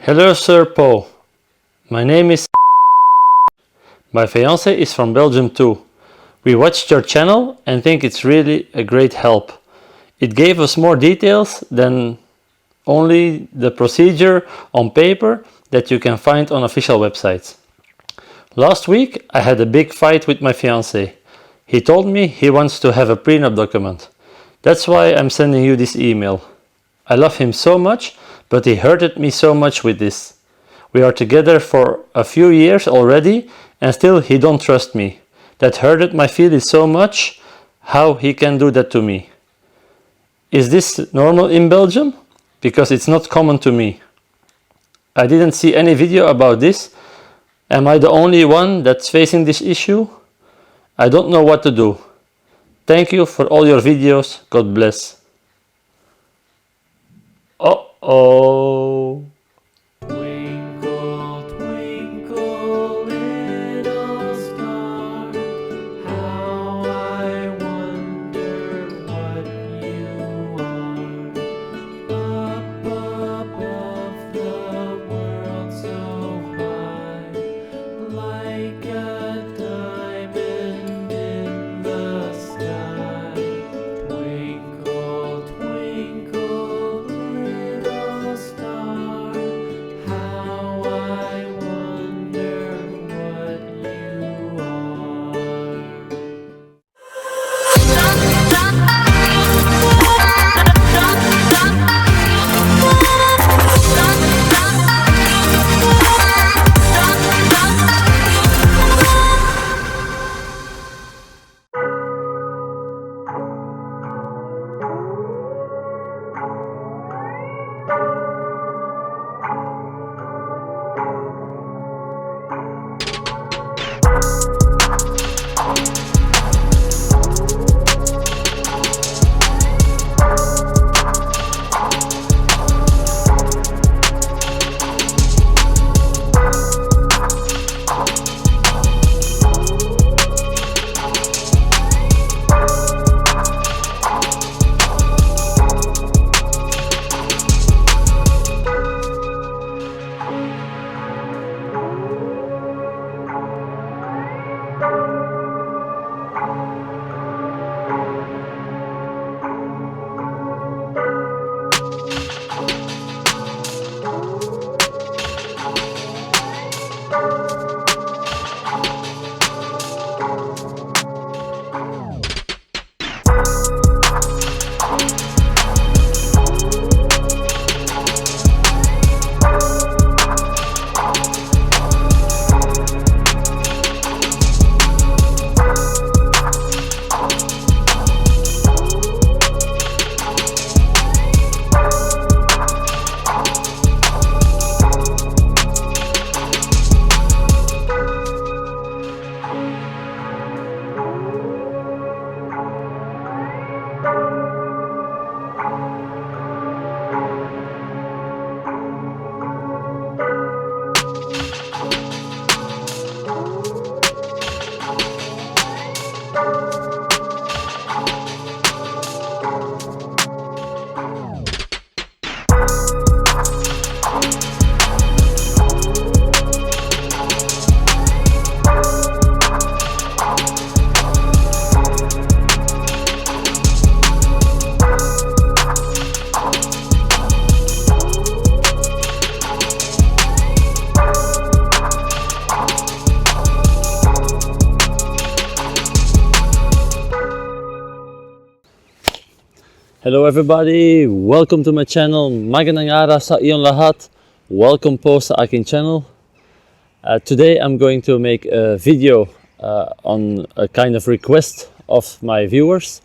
Hello Sir Paul, my name is my fiance is from Belgium too. We watched your channel and think it's really a great help. It gave us more details than only the procedure on paper that you can find on official websites. Last week I had a big fight with my fiance. He told me he wants to have a prenup document. That's why I'm sending you this email. I love him so much, but he hurted me so much with this. We are together for a few years already and still he don't trust me. That hurted my feelings so much, how he can do that to me. Is this normal in Belgium? Because it's not common to me. I didn't see any video about this. Am I the only one that's facing this issue? I don't know what to do. Thank you for all your videos. God bless. Uh-oh. Twinkle, twinkle, little star, how I wonder what you are. Up above the world so high, like a diamond in the sky. Twinkle, twinkle, little star, how I wonder what you are. Hello everybody, welcome to my channel. Magandang araw sa iyong lahat. Welcome po sa aking channel. Today I'm going to make a video on a kind of request of my viewers.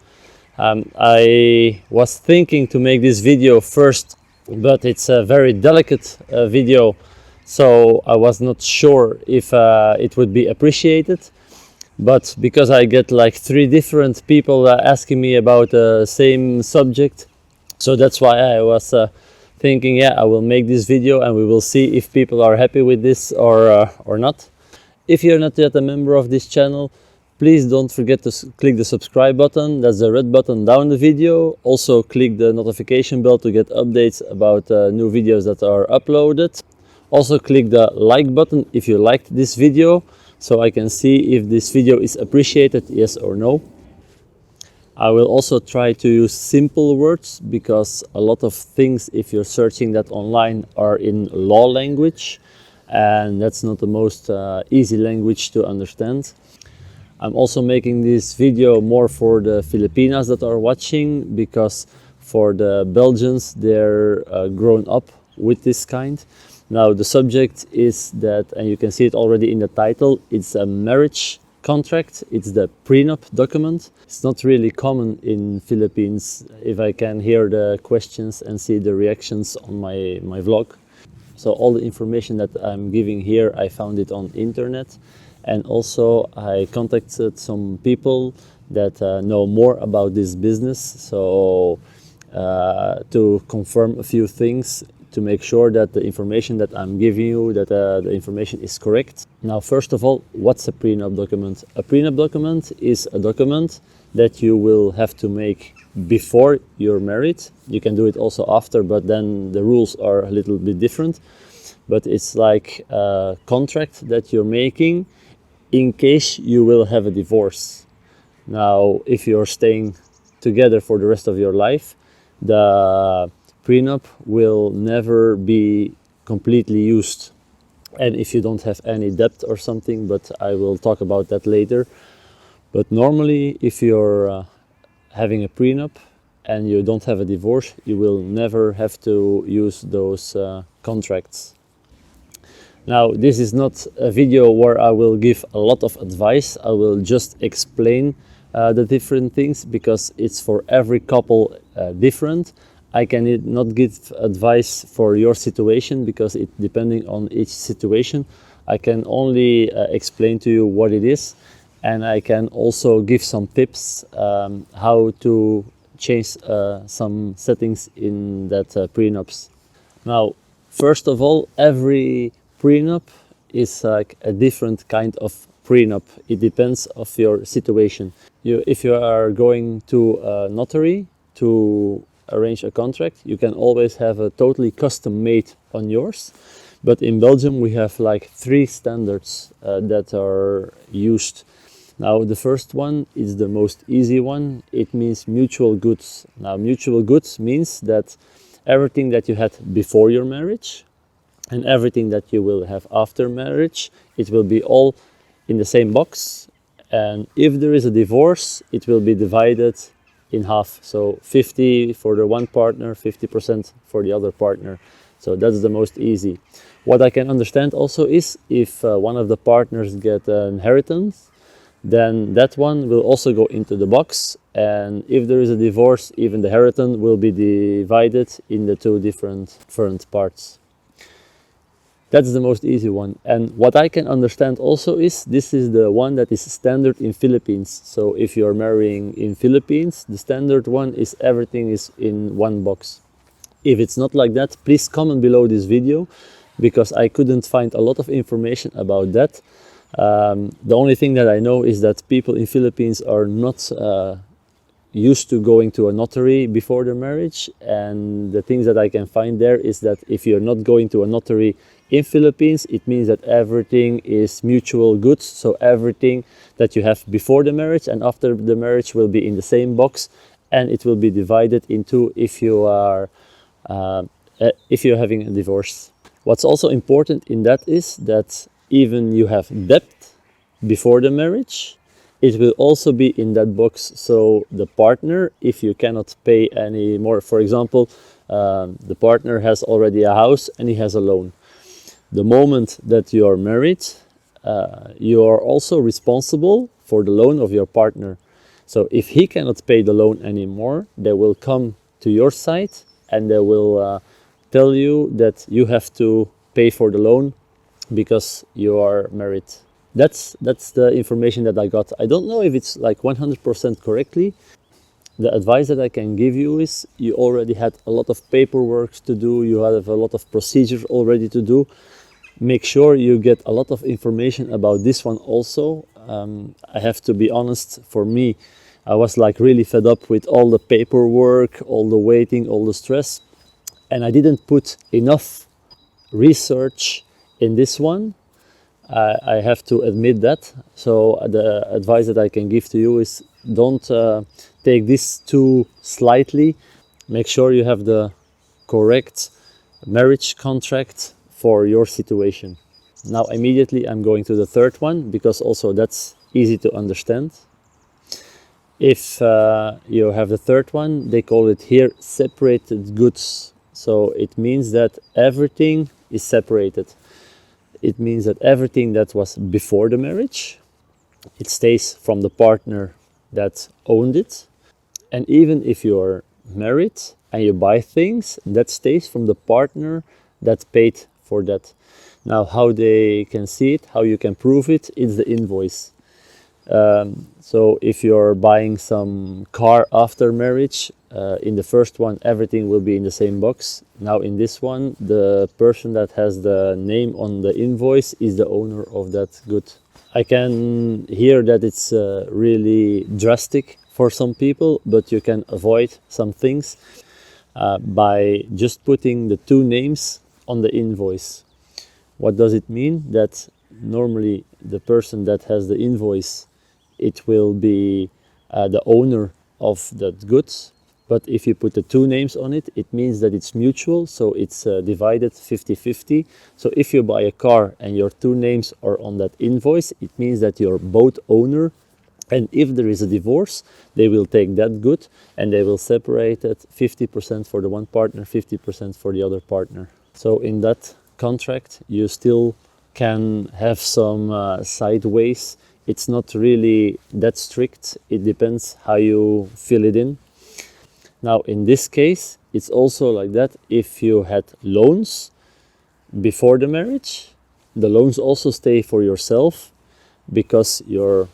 I was thinking to make this video first, but it's a very delicate video, so I was not sure if it would be appreciated. But because I get like 3 different people asking me about the same subject, so that's why I was thinking, yeah, I will make this video and we will see if people are happy with this or not. If you're not yet a member of this channel, please don't forget to click the subscribe button. That's the red button down the video. Also click the notification bell to get updates about new videos that are uploaded. Also click the like button if you liked this video, so I can see if this video is appreciated, yes or no. I will also try to use simple words, because a lot of things, if you're searching that online, are in law language, and that's not the most easy language to understand. I'm also making this video more for the Filipinas that are watching, because for the Belgians, they're grown up with this kind. Now the subject is that, and you can see it already in the title, it's a marriage contract. It's the prenup document. It's not really common in Philippines, if I can hear the questions and see the reactions on my vlog. So all the information that I'm giving here, I found it on internet, and also I contacted some people that know more about this business, so to confirm a few things, to make sure that the information that I'm giving you, that the information is correct. Now, first of all, what's a prenup document? A prenup document is a document that you will have to make before you're married. You can do it also after, but then the rules are a little bit different. But it's like a contract that you're making in case you will have a divorce. Now, if you're staying together for the rest of your life, the prenup will never be completely used, and if you don't have any debt or something, but I will talk about that later. But normally, if you're having a prenup and you don't have a divorce, you will never have to use those contracts. Now, this is not a video where I will give a lot of advice. I will just explain the different things, because it's for every couple different. I cannot give advice for your situation, because it depending on each situation. I can only explain to you what it is, and I can also give some tips how to change some settings in that prenups. Now, first of all, every prenup is like a different kind of prenup. It depends of your situation. If you are going to a notary to arrange a contract, you can always have a totally custom made on yours. But in Belgium, we have like 3 standards that are used. Now, the first one is the most easy one. It means mutual goods. Now, mutual goods means that everything that you had before your marriage and everything that you will have after marriage, it will be all in the same box. And if there is a divorce, it will be divided in half. So 50 for the one partner, 50% for the other partner. So that's the most easy. What I can understand also is if one of the partners get an inheritance, then that one will also go into the box. And if there is a divorce, even the inheritance will be divided in the 2 different parts. That's the most easy one. And what I can understand also is this is the one that is standard in Philippines. So if you're marrying in Philippines, the standard one is everything is in one box. If it's not like that, please comment below this video, because I couldn't find a lot of information about that. The only thing that I know is that people in Philippines are not used to going to a notary before their marriage, and the things that I can find there is that if you're not going to a notary in Philippines, it means that everything is mutual goods. So everything that you have before the marriage and after the marriage will be in the same box, and it will be divided into if you're having a divorce. What's also important in that is that even you have debt before the marriage, it will also be in that box. So the partner, if you cannot pay any more, for example, the partner has already a house and he has a loan. The moment that you are married, you are also responsible for the loan of your partner. So if he cannot pay the loan anymore, they will come to your side and they will tell you that you have to pay for the loan because you are married. That's the information that I got. I don't know if it's like 100% correctly. The advice that I can give you is you already had a lot of paperwork to do, you have a lot of procedures already to do. Make sure you get a lot of information about this one also. I have to be honest, for me, I was like really fed up with all the paperwork, all the waiting, all the stress, and I didn't put enough research in this one. I have to admit that. So the advice that I can give to you is don't take this too slightly. Make sure you have the correct marriage contract for your situation. Now immediately I'm going to the third one, because also that's easy to understand. If you have the third one, they call it here separated goods. So it means that everything is separated. It means that everything that was before the marriage, it stays from the partner that owned it. And even if you are married and you buy things, that stays from the partner that paid for that. Now, how they can see it, how you can prove it, it's the invoice. So if you're buying some car after marriage, in the first one everything will be in the same box. Now in this one, the person that has the name on the invoice is the owner of that good. I can hear that it's really drastic for some people, but you can avoid some things by just putting the two names on the invoice. What does it mean? That normally the person that has the invoice, it will be the owner of that goods. But if you put the two names on it, it means that it's mutual, so it's divided 50-50. So if you buy a car and your two names are on that invoice, it means that you're both owner. And if there is a divorce, they will take that good and they will separate it 50% for the one partner, 50% for the other partner. So in that contract, you still can have some sideways. It's not really that strict. It depends how you fill it in. Now, in this case, it's also like that. If you had loans before the marriage, the loans also stay for yourself because you're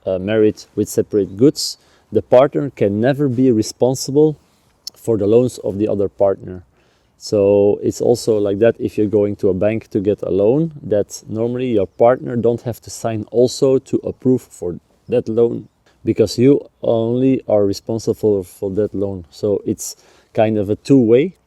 married with separate goods. The partner can never be responsible for the loans of the other partner. So it's also like that if you're going to a bank to get a loan, that normally your partner don't have to sign also to approve for that loan, because you only are responsible for that loan. So it's kind of a two-way.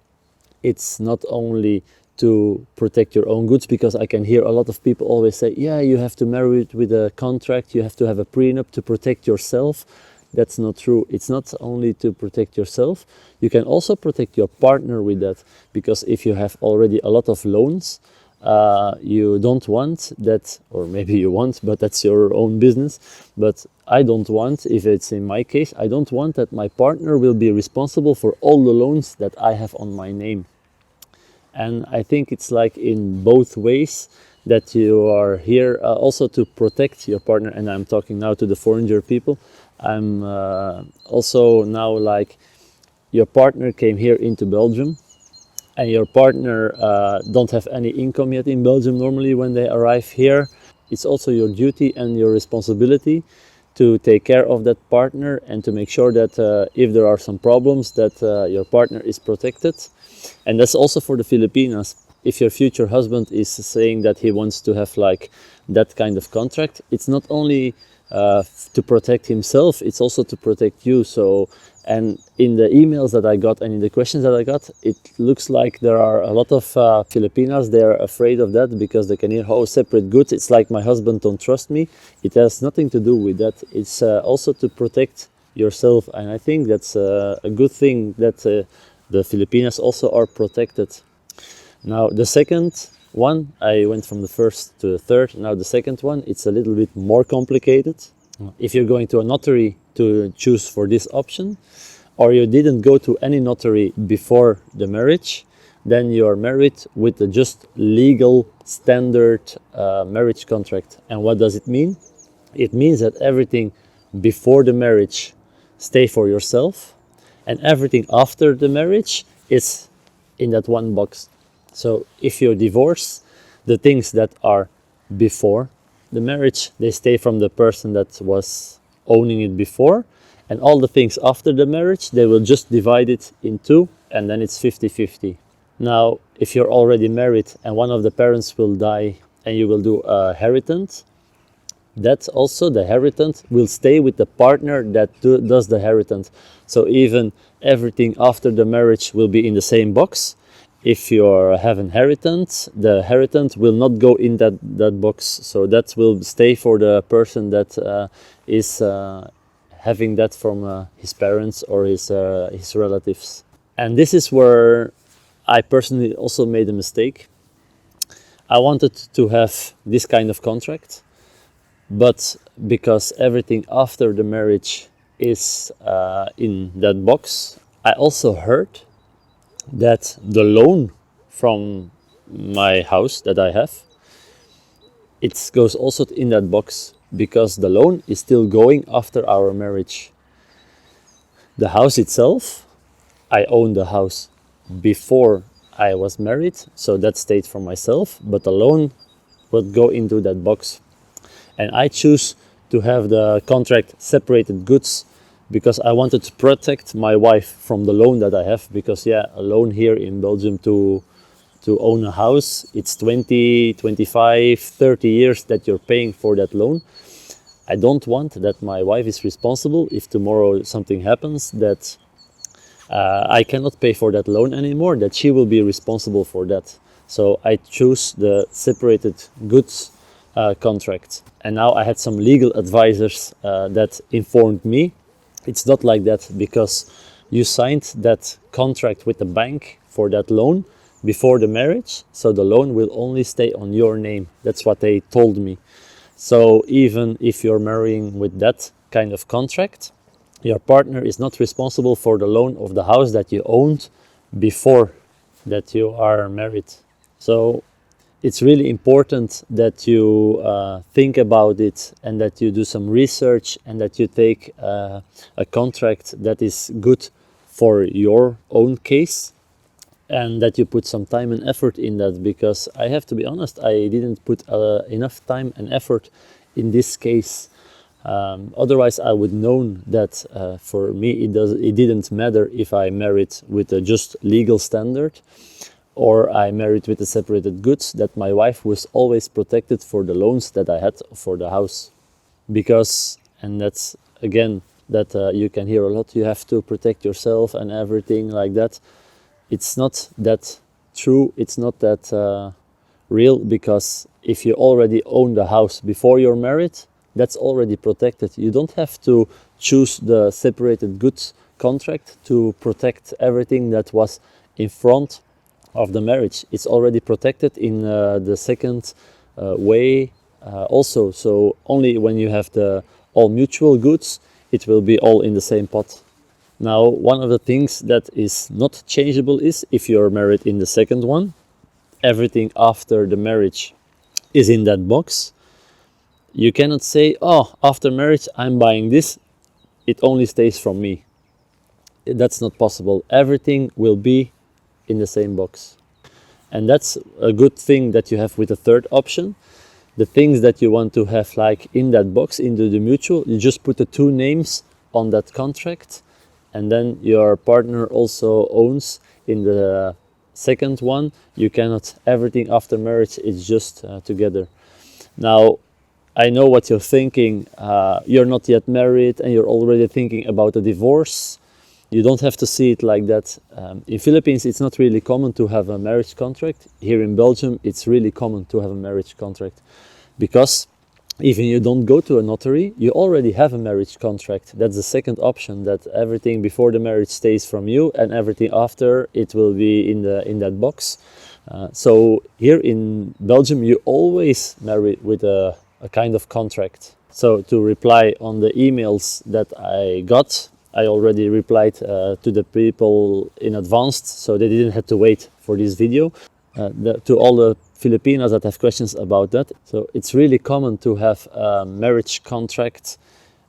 It's not only to protect your own goods, because I can hear a lot of people always say, yeah, you have to marry it with a contract, you have to have a prenup to protect yourself. That's not true. It's not only to protect yourself. You can also protect your partner with that, because if you have already a lot of loans, you don't want that, or maybe you want, but that's your own business. But I don't want, if it's in my case, I don't want that my partner will be responsible for all the loans that I have on my name. And I think it's like in both ways that you are here also to protect your partner. And I'm talking now to the foreigner people. I'm also now like, your partner came here into Belgium, and your partner don't have any income yet in Belgium normally when they arrive here. It's also your duty and your responsibility to take care of that partner and to make sure that if there are some problems, that your partner is protected. And that's also for the Filipinas. If your future husband is saying that he wants to have like that kind of contract, it's not only to protect himself, it's also to protect you. So, and in the emails that I got and in the questions that I got, it looks like there are a lot of Filipinas, they are afraid of that because they can hear, oh, separate goods, it's like my husband don't trust me. It has nothing to do with that. It's also to protect yourself, and I think that's a good thing that the Filipinas also are protected. Now the second one, I went from the first to the third. Now the second one, it's a little bit more complicated. If you're going to a notary to choose for this option, or you didn't go to any notary before the marriage, then you are married with the just legal standard marriage contract. And what does it mean? It means that everything before the marriage stay for yourself, and everything after the marriage is in that one box. So if you divorce, the things that are before the marriage, they stay from the person that was owning it before, and all the things after the marriage, they will just divide it in two, and then it's 50-50. Now, if you're already married and one of the parents will die and you will do a inheritance, that's also the inheritance will stay with the partner that does the inheritance. So even everything after the marriage will be in the same box. if you have inheritance, the inheritance will not go in that box. So that will stay for the person that is having that from his parents or his relatives. And this is where I personally also made a mistake. I wanted to have this kind of contract, but because everything after the marriage is in that box, I also heard that the loan from my house that I have, it goes also in that box, because the loan is still going after our marriage. The house itself, I own the house before I was married, so that stayed for myself, but the loan would go into that box. And I choose to have the contract separated goods because I wanted to protect my wife from the loan that I have, because a loan here in Belgium to own a house, it's 20, 25, 30 years that you're paying for that loan. I don't want that my wife is responsible if tomorrow something happens, that I cannot pay for that loan anymore, that she will be responsible for that. So I choose the separated goods contract. And now I had some legal advisors that informed me it's not like that, because you signed that contract with the bank for that loan before the marriage, so the loan will only stay on your name. That's what they told me. So even if you're marrying with that kind of contract, your partner is not responsible for the loan of the house that you owned before that you are married. So it's really important that you think about it, and that you do some research, and that you take a contract that is good for your own case, and that you put some time and effort in that, because I have to be honest, I didn't put enough time and effort in this case. Otherwise I would known that for me it didn't matter if I married with a just legal standard or I married with the separated goods, that my wife was always protected for the loans that I had for the house. Because, and that's again that you can hear a lot, you have to protect yourself and everything like that. It's not that true, it's not that real, because if you already own the house before you're married, that's already protected. You don't have to choose the separated goods contract to protect everything that was in front of the marriage. It's already protected in the second way also. So only when you have the all mutual goods, it will be all in the same pot. Now, one of the things that is not changeable is if you're married in the second one, everything after the marriage is in that box. You cannot say, oh, after marriage I'm buying this, it only stays from me. That's not possible. Everything will be in the same box. And that's a good thing that you have with the third option. The things that you want to have like in that box, into the mutual, you just put the two names on that contract, and then your partner also owns in the second one. You cannot, everything after marriage is just together. Now, I know what you're thinking. You're not yet married and you're already thinking about a divorce. You don't have to see it like that. In Philippines, it's not really common to have a marriage contract. Here in Belgium, it's really common to have a marriage contract, because even you don't go to a notary, you already have a marriage contract. That's the second option, that everything before the marriage stays from you and everything after, it will be in that box. So here in Belgium, you always marry with a kind of contract. So to reply on the emails that I got, I already replied to the people in advance, so they didn't have to wait for this video. To all the Filipinos that have questions about that. So it's really common to have a marriage contract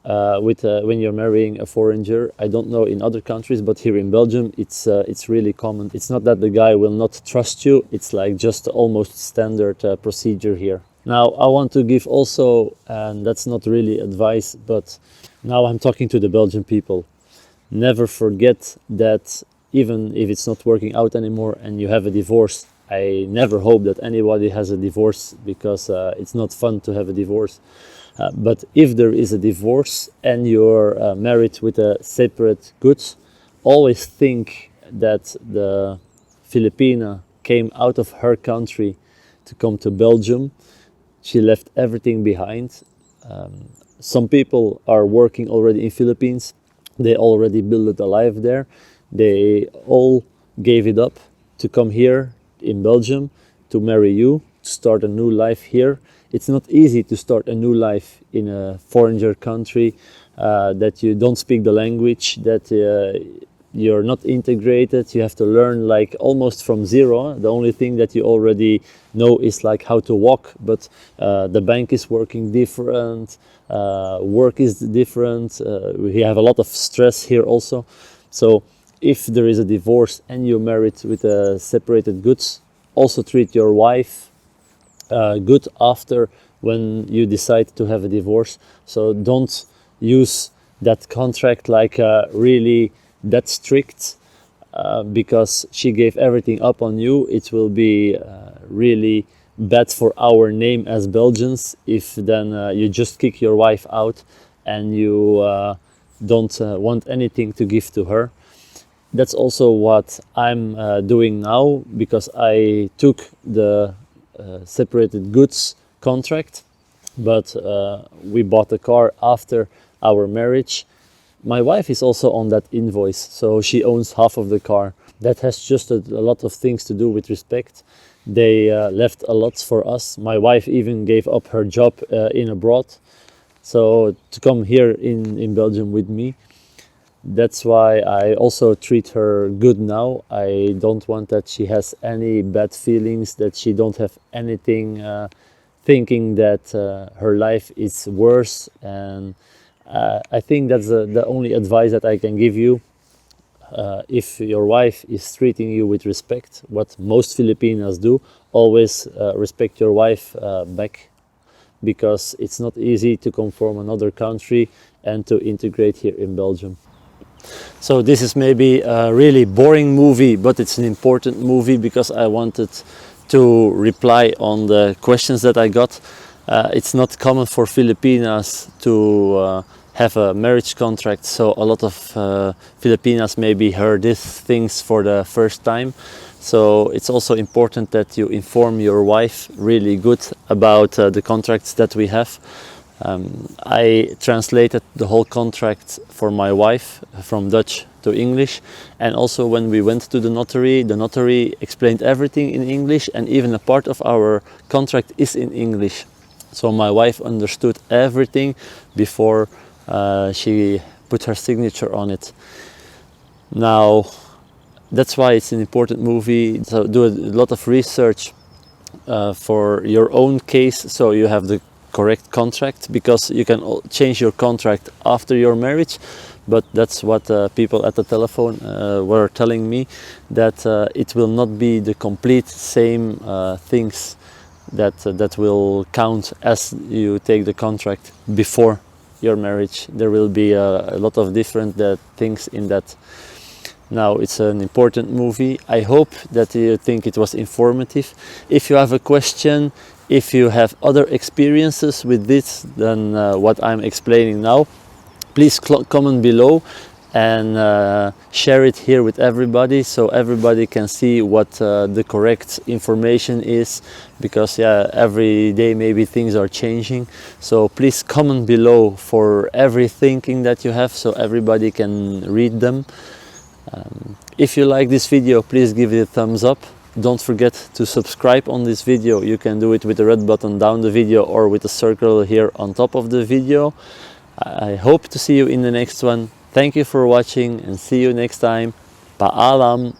when you're marrying a foreigner. I don't know in other countries, but here in Belgium, it's really common. It's not that the guy will not trust you. It's like just almost standard procedure here. Now I want to give also, and that's not really advice, but now I'm talking to the Belgian people. Never forget that even if it's not working out anymore and you have a divorce, I never hope that anybody has a divorce, because it's not fun to have a divorce. But if there is a divorce and you're married with a separate goods, always think that the Filipina came out of her country to come to Belgium. She left everything behind. Some people are working already in Philippines. They already built a life there. They all gave it up to come here in Belgium to marry you, to start a new life here. It's not easy to start a new life in a foreigner country that you don't speak the language, that you're not integrated. You have to learn like almost from zero. The only thing that you already know is like how to walk, but the bank is working different, work is different. We have a lot of stress here also. So if there is a divorce and you're married with separated goods, also treat your wife good after when you decide to have a divorce. So don't use that contract like really that strict, because she gave everything up on you. It will be really bad for our name as Belgians if then you just kick your wife out and you don't want anything to give to her. That's also what I'm doing now, because I took the separated goods contract, but we bought a car after our marriage. My wife is also on that invoice, so she owns half of the car. That has just a lot of things to do with respect. They left a lot for us. My wife even gave up her job in abroad, so to come here in Belgium with me. That's why I also treat her good now. I don't want that she has any bad feelings, that she don't have anything thinking that her life is worse. And I think that's the only advice that I can give you. If your wife is treating you with respect, what most Filipinos do, always respect your wife back, because it's not easy to come from another country and to integrate here in Belgium. So this is maybe a really boring movie, but it's an important movie because I wanted to reply on the questions that I got. It's not common for Filipinas to have a marriage contract, so a lot of Filipinas maybe heard these things for the first time. So it's also important that you inform your wife really good about the contracts that we have. I translated the whole contract for my wife from Dutch to English, and also when we went to the notary explained everything in English, and even a part of our contract is in English. So my wife understood everything before she put her signature on it. Now, that's why it's an important movie. So do a lot of research for your own case, so you have the correct contract, because you can change your contract after your marriage. But that's what people at the telephone were telling me, that it will not be the complete same things that will count as you take the contract before your marriage. There will be a lot of different things in that. Now, it's an important movie. I hope that you think it was informative. If you have a question, if you have other experiences with this than what I'm explaining now, please comment below and share it here with everybody, so everybody can see what the correct information is, because every day maybe things are changing. So please comment below for every thinking that you have, so everybody can read them. If you like this video, please give it a thumbs up. Don't forget to subscribe on this video. You can do it with the red button down the video or with the circle here on top of the video. I hope to see you in the next one. Thank you for watching and see you next time. Paalam!